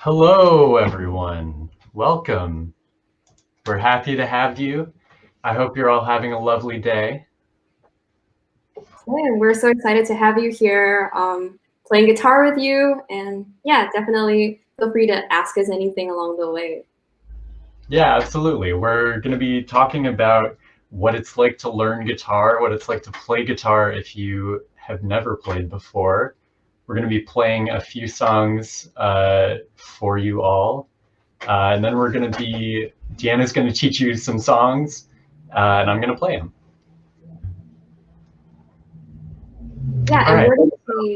Hello, everyone. Welcome. We're happy to have you. I hope you're all having a lovely day. And we're so excited to have you here playing guitar with you. And yeah, definitely feel free to ask us anything along the way. Yeah, absolutely. We're going to be talking about what it's like to learn guitar, what it's like to play guitar if you have never played before. We're going to be playing a few songs for you all. And then Deanna's going to teach you some songs, and I'm going to play them. Yeah, All and right.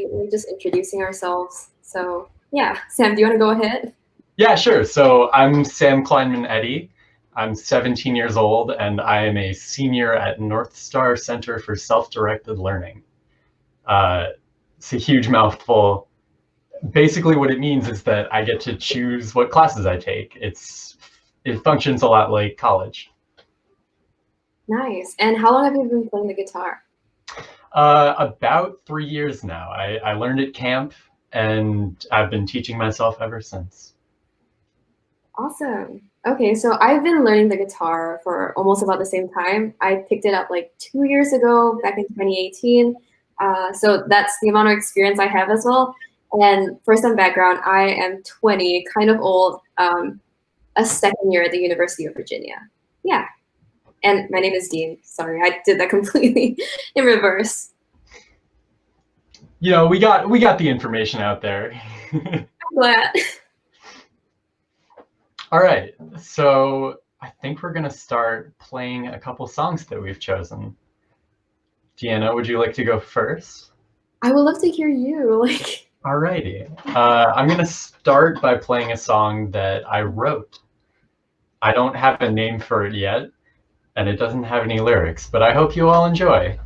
we're just introducing ourselves. So yeah, Sam, do you want to go ahead? Yeah, sure. So I'm Sam Kleinman Eddy. I'm 17 years old, and I am a senior at North Star Center for Self-Directed Learning. It's a huge mouthful. Basically, what it means is that I get to choose what classes I take. It functions a lot like college. Nice. And how long have you been playing the guitar? About 3 years now. I learned at camp, and I've been teaching myself ever since. Awesome. Okay, so I've been learning the guitar for almost about the same time. I picked it up like 2 years ago, back in 2018. So that's the amount of experience I have as well. And for some background, I am 20, kind of old, a second year at the University of Virginia. Yeah. And my name is Dean. Sorry, I did that completely in reverse. You know, we got the information out there. I'm glad. All right, so I think we're going to start playing a couple songs that we've chosen. Deanna, would you like to go first? I would love to hear you. Alrighty. I'm going to start by playing a song that I wrote. I don't have a name for it yet, and it doesn't have any lyrics, but I hope you all enjoy.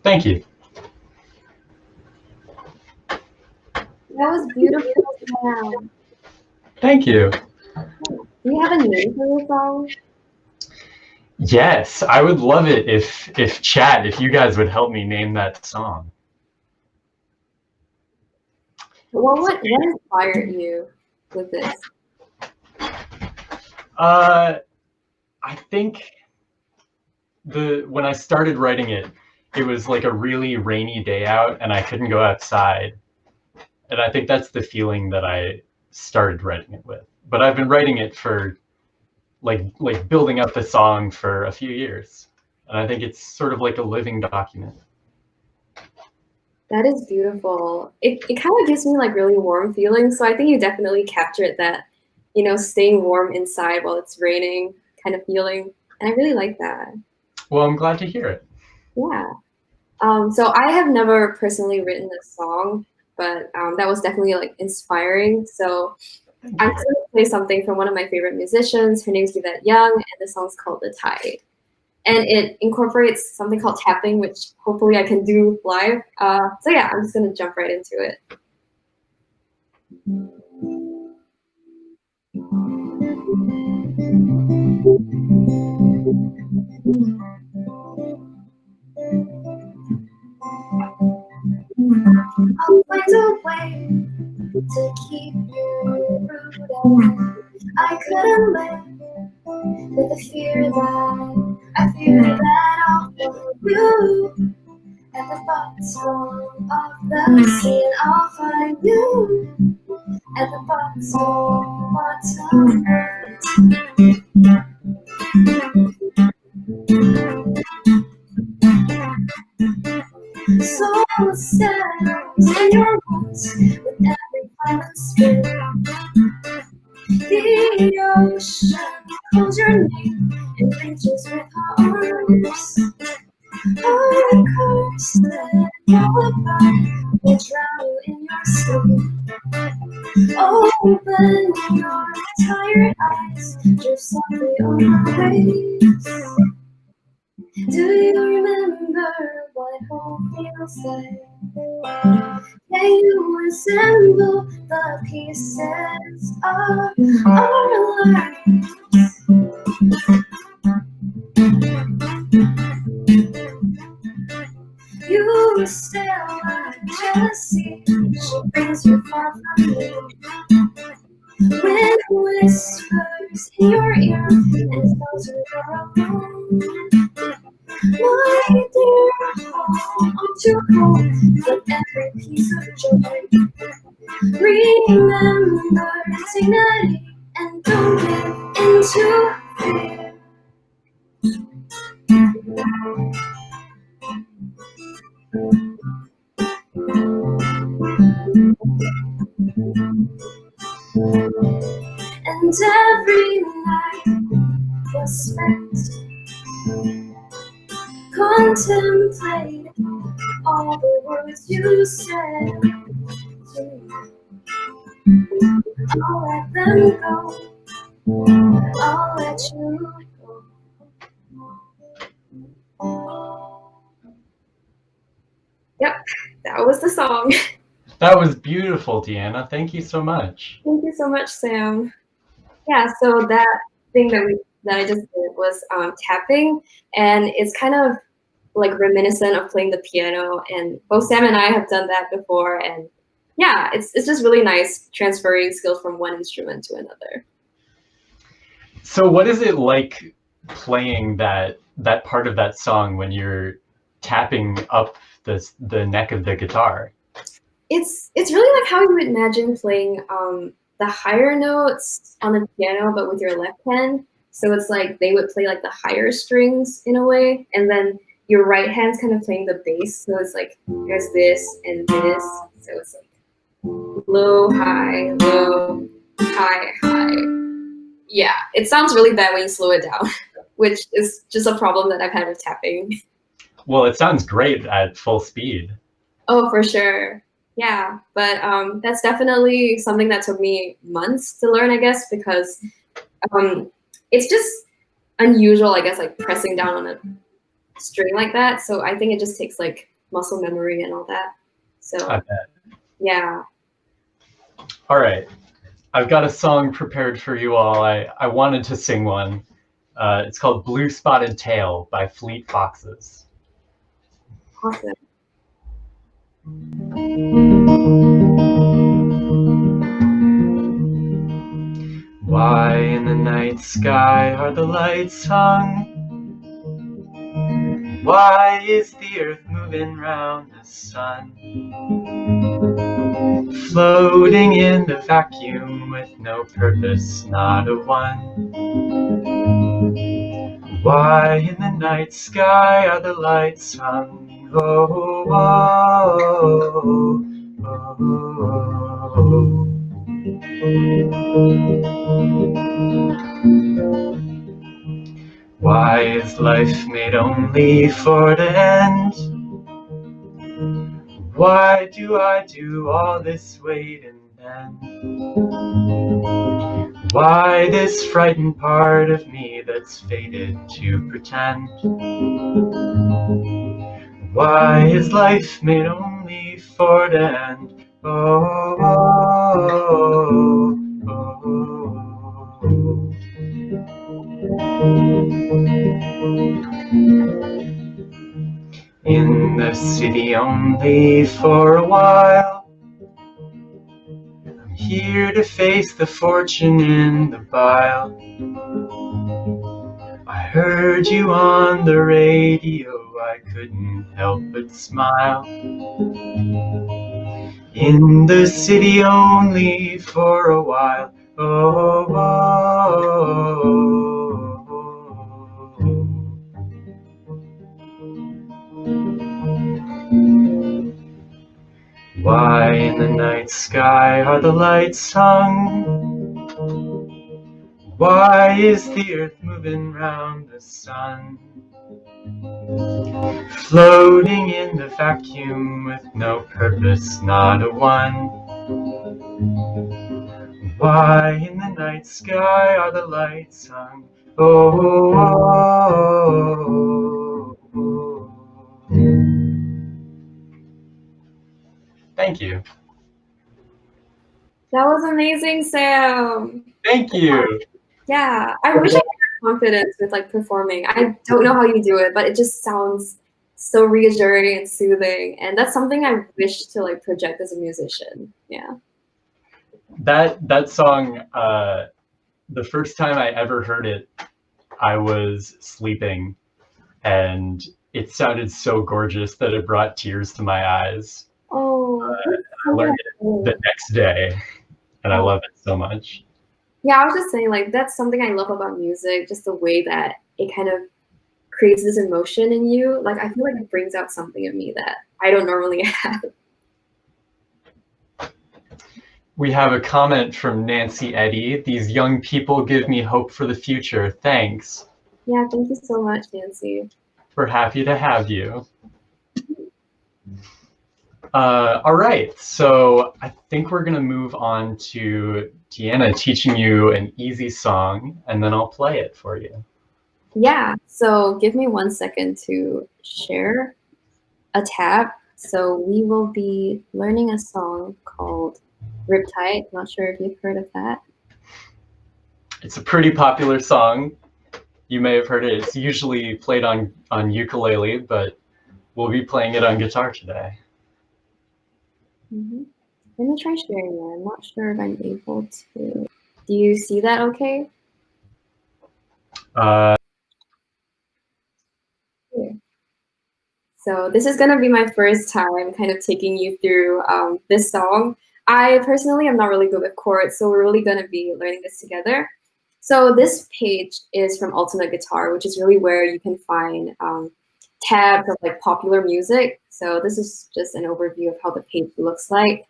Thank you. That was beautiful. Yeah. Thank you. Do you have a name for your song? Yes, I would love it if you guys would help me name that song. What inspired you with this? I think when I started writing it, it was like a really rainy day out and I couldn't go outside. And I think that's the feeling that I started writing it with. But I've been writing it for like building up the song for a few years. And I think it's sort of like a living document. That is beautiful. It kind of gives me like really warm feelings. So I think you definitely captured that, staying warm inside while it's raining kind of feeling. And I really like that. Well, I'm glad to hear it. Yeah. So I have never personally written a song, but that was definitely like inspiring. So I'm sort of play something from one of my favorite musicians. Her name's Yvette Young, and the song's called The Tide. And it incorporates something called tapping, which hopefully I can do live. So yeah, I'm just gonna jump right into it. I'll find a way to keep you rooted. I couldn't live with the fear that I fear that I'll follow you at the bottom of the sea, and I'll find you at the bottom. So sad in your wounds with every violent spirit. The ocean calls your name and reaches with her arms. A curse that lullaby will drown you in your sleep. Open your tired eyes, drift softly on the waves. Do you remember what home feels like? Can you resemble the pieces of our lives? You still like jealousy, she brings you far from me. Wind whispers in your ear and tells you you're alone. My dear, hold too cold with every piece of joy. Remember dignity and don't give into fear. And every night was spent contemplating all the words you said to me. I'll let them go. I'll let you go. Yep, that was the song. That was beautiful, Deanna. Thank you so much. Thank you so much, Sam. Yeah, so that thing that I just did was tapping, and it's kind of like reminiscent of playing the piano. And both Sam and I have done that before, and yeah, it's just really nice transferring skills from one instrument to another. So, what is it like playing that part of that song when you're tapping up the neck of the guitar? It's really like how you would imagine playing the higher notes on the piano, but with your left hand. So it's like they would play like the higher strings in a way, and then your right hand's kind of playing the bass. So it's like there's this and this. So it's like low, high, high. Yeah, it sounds really bad when you slow it down, which is just a problem that I've had with tapping. Well, it sounds great at full speed. Oh, for sure. Yeah, but that's definitely something that took me months to learn, I guess, because it's just unusual, I guess, like pressing down on a string like that. So I think it just takes like muscle memory and all that. So I bet. Yeah. All right, I've got a song prepared for you all. I wanted to sing one. It's called Blue Spotted Tail by Fleet Foxes. Awesome. Why in the night sky are the lights hung? Why is the earth moving round the sun? Floating in the vacuum with no purpose, not a one. Why in the night sky are the lights hung? Oh, oh, oh, oh, oh. Why is life made only for the end? Why do I do all this waiting then? Why this frightened part of me that's fated to pretend? Why is life made only for the end? Oh, oh, oh, oh. In the city only for a while, I'm here to face the fortune in the bile. I heard you on the radio, I couldn't help but smile. In the city only for a while. Oh, oh, oh, oh. Why in the night sky are the lights hung? Why is the earth moving round the sun? Floating in the vacuum with no purpose, not a one. Why in the night sky are the lights hung? Oh, oh, oh, oh. Thank you. That was amazing, Sam. Thank you. Yeah, I wish I had confidence with like performing. I don't know how you do it, but it just sounds so reassuring and soothing, and that's something I wish to like project as a musician. Yeah. That song, the first time I ever heard it, I was sleeping, and it sounded so gorgeous that it brought tears to my eyes. Oh, I learned it the next day, and I love it so much. yeah, I was just saying, like, that's something I love about music, just the way that it kind of creates this emotion in you. Like, I feel like it brings out something in me that I don't normally have. We have a comment from Nancy Eddy. These young people give me hope for the future. Thanks. Yeah, thank you so much, Nancy. We're happy to have you. All right, so I think we're gonna move on to Deanna teaching you an easy song, and then I'll play it for you. Yeah, so give me 1 second to share a tab. So we will be learning a song called Riptide. Not sure if you've heard of that. It's a pretty popular song. You may have heard it. It's usually played on ukulele, but we'll be playing it on guitar today. Mm-hmm. Let me try sharing that. I'm not sure if I'm able to. Do you see that okay? So this is gonna be my first time kind of taking you through this song. I personally am not really good with chords, so we're really gonna be learning this together. So this page is from Ultimate Guitar, which is really where you can find tabs of like popular music. So this is just an overview of how the page looks like.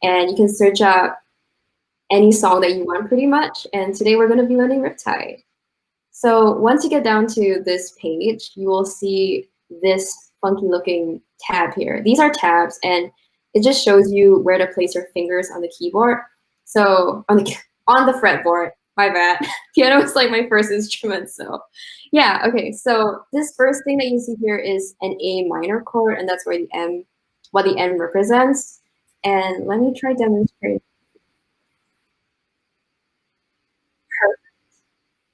And you can search up any song that you want pretty much. And today we're gonna be learning Riptide. So once you get down to this page, you will see this funky looking tab here. These are tabs, and it just shows you where to place your fingers on the keyboard. So on the fretboard, my bad. Piano is like my first instrument, so yeah, okay. So this first thing that you see here is an A minor chord, and that's where the M, what the M represents. And let me try demonstrating.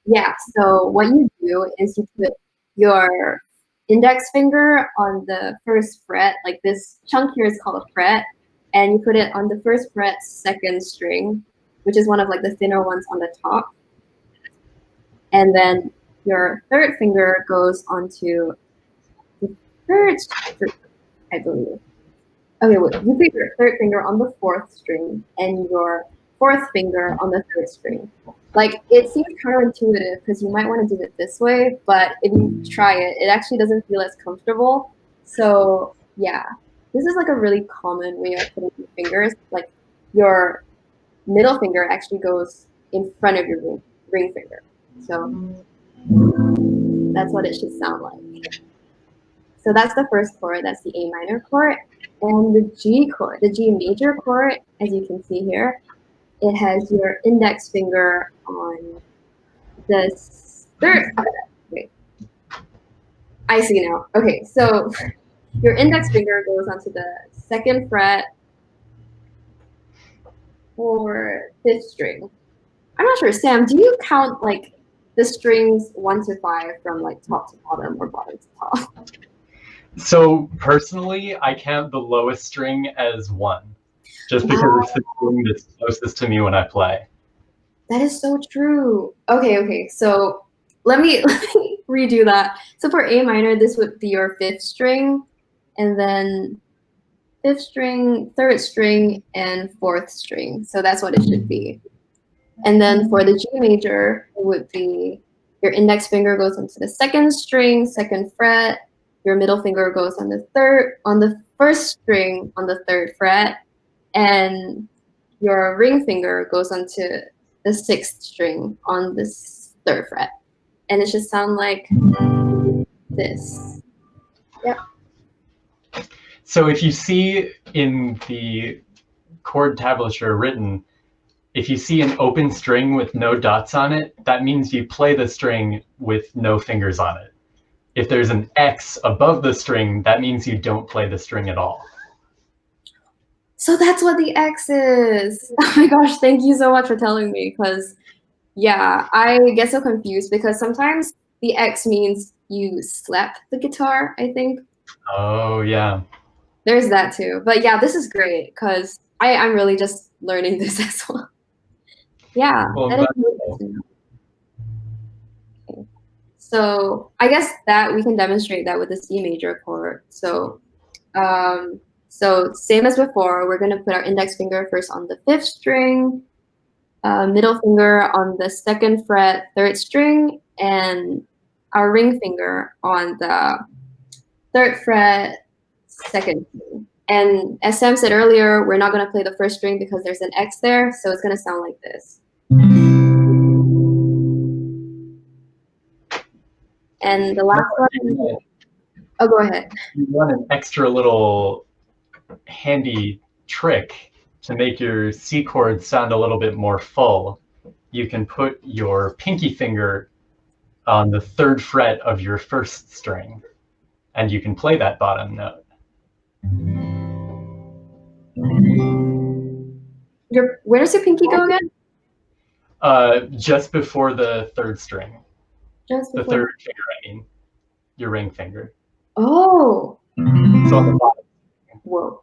Yeah, so what you do is you put your index finger on the first fret, like this chunk here is called a fret, and you put it on the first fret, second string, which is one of like the thinner ones on the top. And then your third finger goes onto the third string, I believe. Okay, wait, you put your third finger on the fourth string and your fourth finger on the third string. Like, it seems counterintuitive because you might want to do it this way, but if you try it, it actually doesn't feel as comfortable. So yeah, this is like a really common way of putting your fingers. Like, your middle finger actually goes in front of your ring finger. So that's what it should sound like. So that's the first chord, that's the A minor chord. And the G chord, the G major chord, as you can see here, it has your index finger on the third fret. Wait, I see now. Okay, so your index finger goes onto the second fret for fifth string. I'm not sure, Sam, do you count like the strings 1 to 5 from like top to bottom or bottom to top? So personally, I count the lowest string as 1, just because it's the string that's closest to me when I play. That is so true. Okay. So let me redo that. So for A minor, this would be your fifth string, and then fifth string, third string, and fourth string. So that's what it should be. And then for the G major, it would be your index finger goes onto the second string, second fret. Your middle finger goes on the first string on the third fret, and your ring finger goes onto the sixth string on this third fret. And it should sound like this. Yep. So if you see in the chord tablature written, if you see an open string with no dots on it, that means you play the string with no fingers on it. If there's an X above the string, that means you don't play the string at all. So that's what the X is. Oh my gosh, thank you so much for telling me, because yeah, I get so confused because sometimes the X means you slap the guitar, I think. Oh, yeah. There's that too. But yeah, this is great because I'm really just learning this as well. Yeah, Well, that is really interesting. Okay. So I guess that we can demonstrate that with the C major chord. So same as before, we're gonna put our index finger first on the fifth string, middle finger on the second fret, third string, and our ring finger on the third fret, second string. And as Sam said earlier, we're not gonna play the first string because there's an X there, so it's gonna sound like this. And the last one, oh, go ahead. You want an extra little handy trick to make your C chord sound a little bit more full. You can put your pinky finger on the third fret of your first string, and you can play that bottom note. Where does your pinky go again? Just before the third string. Just before. The third finger, I mean. Your ring finger. Oh. So on the bottom. Whoa.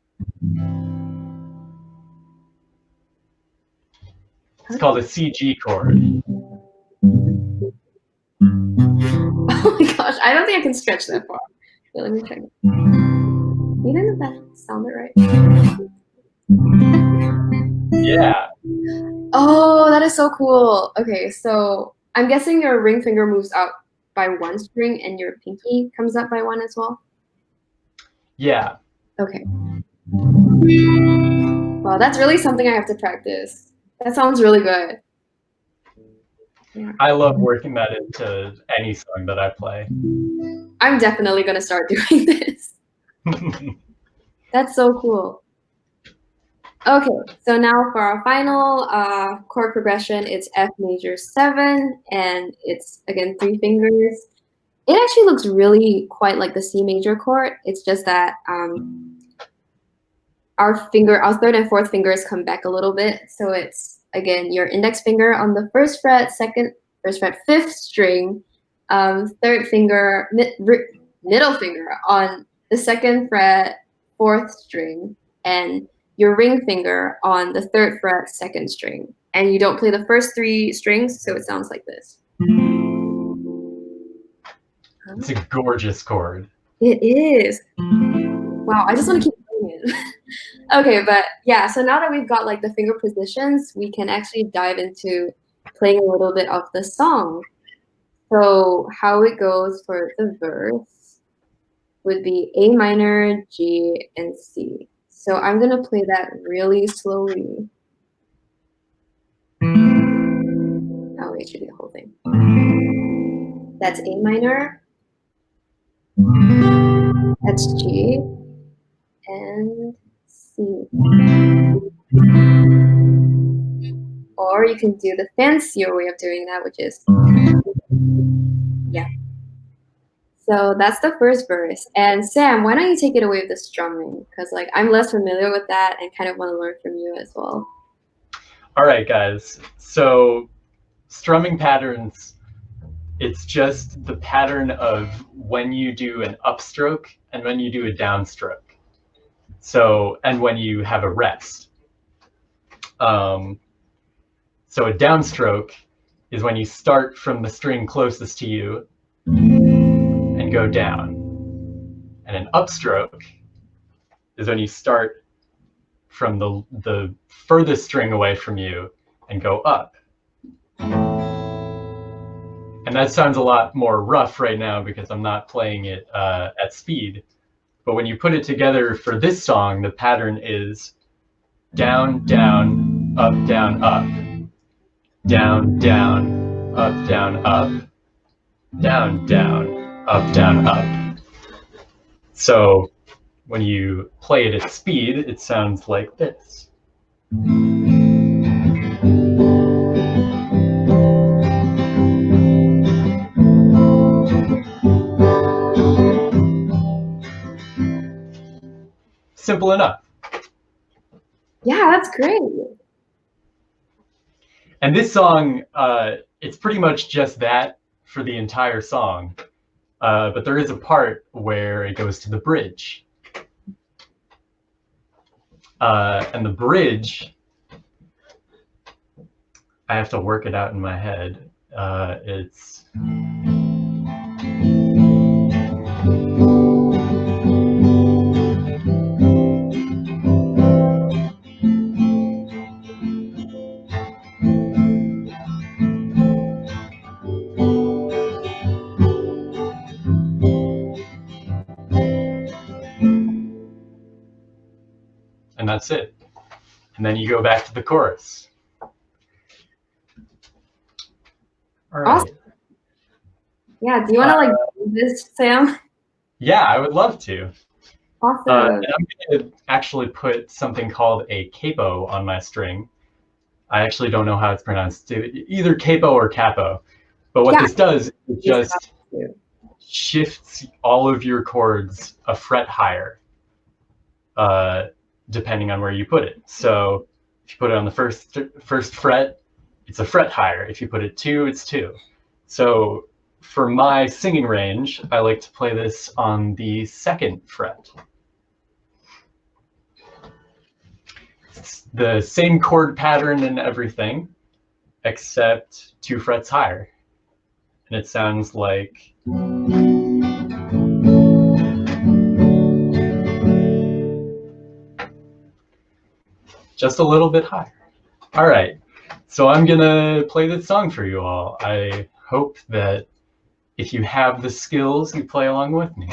It's called a CG chord. Oh my gosh, I don't think I can stretch that far. Okay, let me check. Even if that sounded right. Yeah. Oh, that is so cool. Okay, so I'm guessing your ring finger moves out by 1 string and your pinky comes up by 1 as well? Yeah. Okay. Well, that's really something I have to practice. That sounds really good. Yeah. I love working that into any song that I play. I'm definitely going to start doing this. That's so cool. Okay, so now for our final chord progression, it's F major 7, and it's, again, 3 fingers. It actually looks really quite like the C major chord. It's just that our third and fourth fingers come back a little bit. So it's, again, your index finger on the first fret, fifth string, third finger, middle finger on the second fret, fourth string, and your ring finger on the third fret, second string. And you don't play the first 3 strings, so it sounds like this. It's a gorgeous chord. It is. Wow, I just want to keep playing it. Okay, but yeah, so now that we've got like the finger positions, we can actually dive into playing a little bit of the song. So how it goes for the verse would be A minor, G, and C. So I'm going to play that really slowly. Oh, wait, should do the whole thing. That's A minor. That's G. And C. or you can do the fancier way of doing that, which is, yeah. So that's the first verse. And Sam, why don't you take it away with the strumming? Because like I'm less familiar with that and kind of want to learn from you as well. All right, guys. So strumming patterns, it's just the pattern of when you do an upstroke and when you do a downstroke. So, and when you have a rest. So a downstroke is when you start from the string closest to you and go down. And an upstroke is when you start from the furthest string away from you and go up. And that sounds a lot more rough right now because I'm not playing it at speed. But when you put it together for this song, the pattern is down, down, up, down, up. Down, down, up, down, up. Down, down, up, down, up. So when you play it at speed, it sounds like this. Simple enough. Yeah, that's great. And this song, it's pretty much just that for the entire song. But there is a part where it goes to the bridge. And the bridge, I have to work it out in my head. It's... And that's it. And then you go back to the chorus. All right. Awesome. Yeah, do you want to like do this, Sam? Yeah, I would love to. Awesome. And I'm going to actually put something called a capo on my string. I actually don't know how it's pronounced, either capo or capo. But what this does, it just shifts all of your chords a fret higher, depending on where you put it. So if you put it on the first fret, it's a fret higher. If you put it 2, it's 2. So for my singing range, I like to play this on the 2nd fret. It's the same chord pattern and everything, except 2 frets higher. And it sounds like... just a little bit higher. All right, so I'm gonna play this song for you all. I hope that if you have the skills, you play along with me.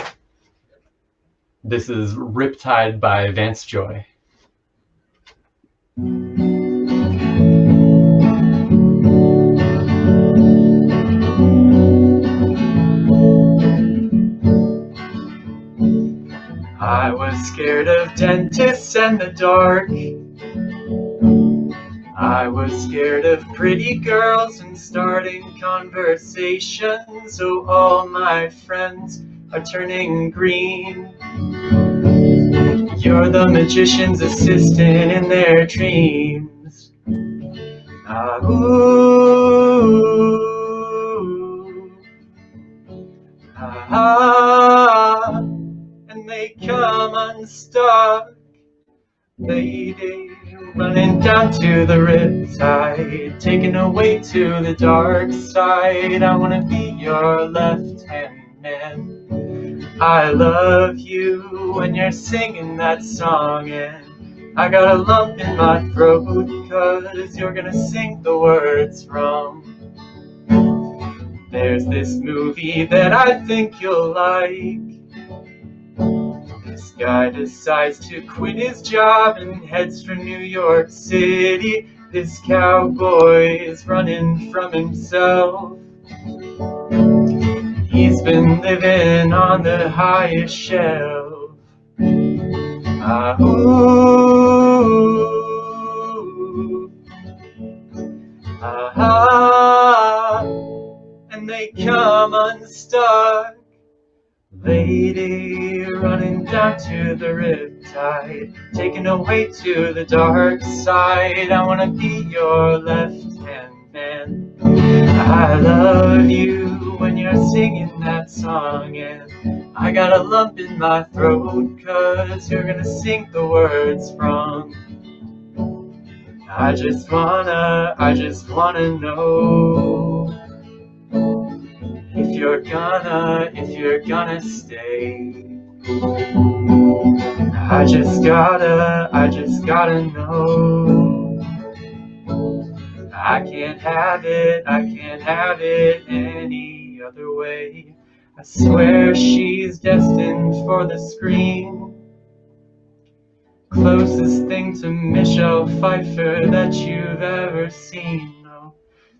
This is Riptide by Vance Joy. I was scared of dentists and the dark. I was scared of pretty girls and starting conversations. So all my friends are turning green. You're the magician's assistant in their dreams. Ah, ooh, ah, and they come unstuck, lady, running down to the riptide, taken away to the dark side. I wanna be your left-hand man. I love you when you're singing that song, and I got a lump in my throat 'cause you're gonna sing the words wrong. There's this movie that I think you'll like. This guy decides to quit his job and heads for New York City. This cowboy is running from himself. He's been living on the highest shelf. Ah, ooh, they come unstuck. Lady, running down to the riptide, taken away to the dark side. I wanna be your left-hand man. I love you when you're singing that song, and I got a lump in my throat 'cause you're gonna sing the words wrong. I just wanna know if you're gonna stay. I just gotta know. I can't have it any other way. I swear she's destined for the screen. Closest thing to Michelle Pfeiffer that you've ever seen. Oh,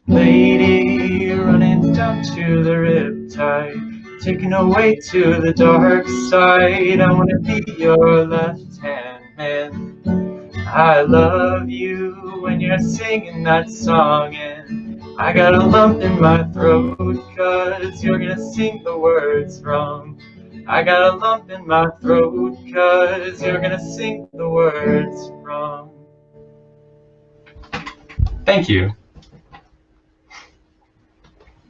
lady, running down to the riptide, taken away to the dark side. I wanna be your left-hand man. I love you when you're singing that song, and I got a lump in my throat 'cause you're gonna sing the words wrong. I got a lump in my throat 'cause you're gonna sing the words wrong. Thank you.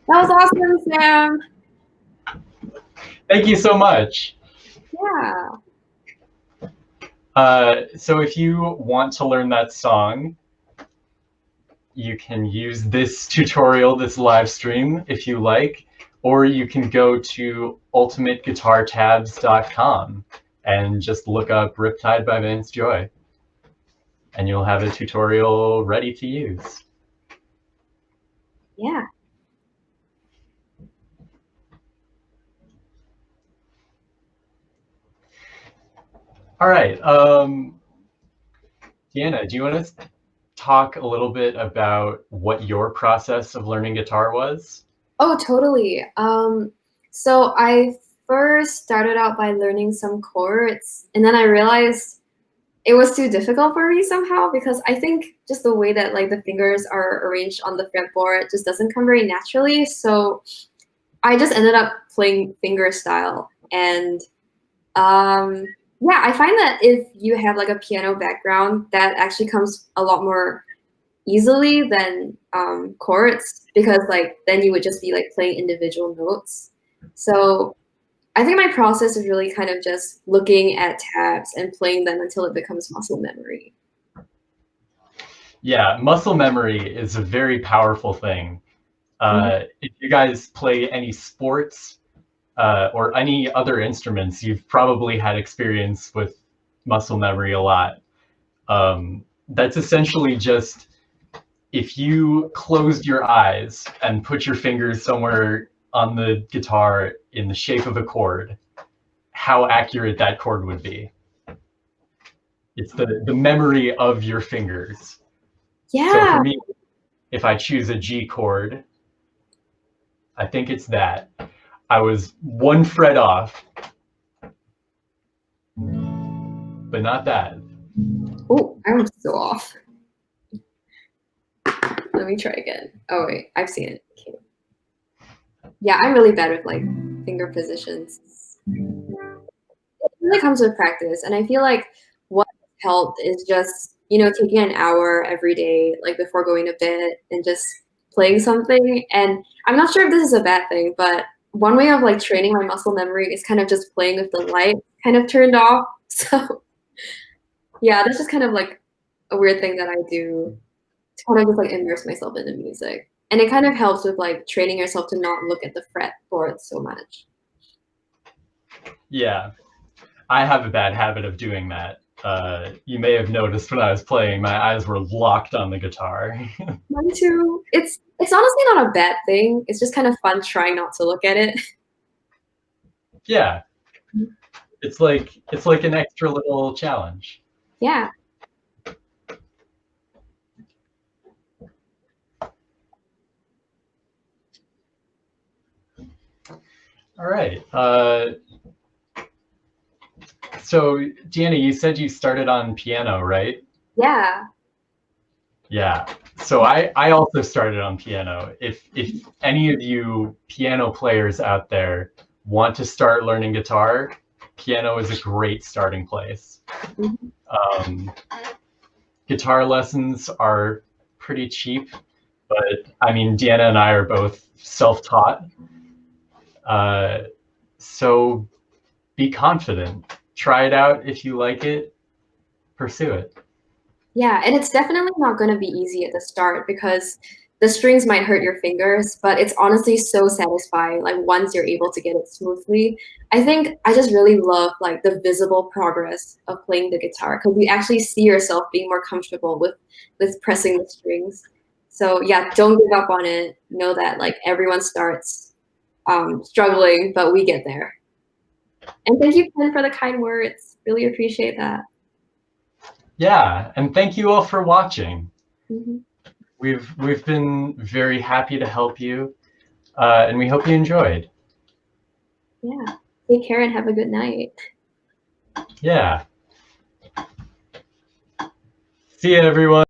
That was awesome, Sam. Thank you so much. Yeah. So if you want to learn that song, you can use this tutorial, this live stream, if you like, or you can go to ultimateguitartabs.com and just look up Riptide by Vance Joy, and you'll have a tutorial ready to use. Yeah. All right. Deanna, do you want to talk a little bit about what your process of learning guitar was? Oh, totally. So I first started out by learning some chords, and then I realized it was too difficult for me somehow because I think just the way that like the fingers are arranged on the fretboard just doesn't come very naturally. So I just ended up playing finger style, and yeah, I find that if you have like a piano background, that actually comes a lot more easily than chords, because like then you would just be like playing individual notes. So I think my process is really kind of just looking at tabs and playing them until it becomes muscle memory. Yeah, muscle memory is a very powerful thing. If you guys play any sports or any other instruments, you've probably had experience with muscle memory a lot. That's essentially just if you closed your eyes and put your fingers somewhere on the guitar in the shape of a chord, how accurate that chord would be. It's the memory of your fingers. Yeah. So for me, if I choose a G chord, I think it's that. I was one fret off, but not that. Oh, I'm so off. Let me try again. Oh wait, I've seen it. Okay. Yeah, I'm really bad with like finger positions. It really comes with practice, and I feel like what helped is just, you know, taking an hour every day, like before going to bed, and just playing something. And I'm not sure if this is a bad thing, but one way of like training my muscle memory is kind of just playing with the light kind of turned off. So yeah, that's just kind of like a weird thing that I do to kind of just like immerse myself in the music. And it kind of helps with like training yourself to not look at the fretboard so much. Yeah, I have a bad habit of doing that. You may have noticed when I was playing, my eyes were locked on the guitar. Mine too. It's honestly not a bad thing. It's just kind of fun trying not to look at it. Yeah, it's like an extra little challenge. Yeah. All right. So, Deanna, you said you started on piano, right? Yeah. Yeah. So I also started on piano. If any of you piano players out there want to start learning guitar, piano is a great starting place. Mhm. Guitar lessons are pretty cheap, but I mean, Deanna and I are both self-taught. So be confident. Try it out. If you like it, pursue it. Yeah, and it's definitely not going to be easy at the start because the strings might hurt your fingers, but it's honestly so satisfying like once you're able to get it smoothly. I think I just really love like the visible progress of playing the guitar because you actually see yourself being more comfortable with pressing the strings. So yeah, don't give up on it. Know that like everyone starts struggling, but we get there. And thank you, Ken, for the kind words. Really appreciate that. Yeah, and thank you all for watching. Mhm. We've been very happy to help you, and we hope you enjoyed. Yeah. Take care and have a good night. Yeah. See you, everyone.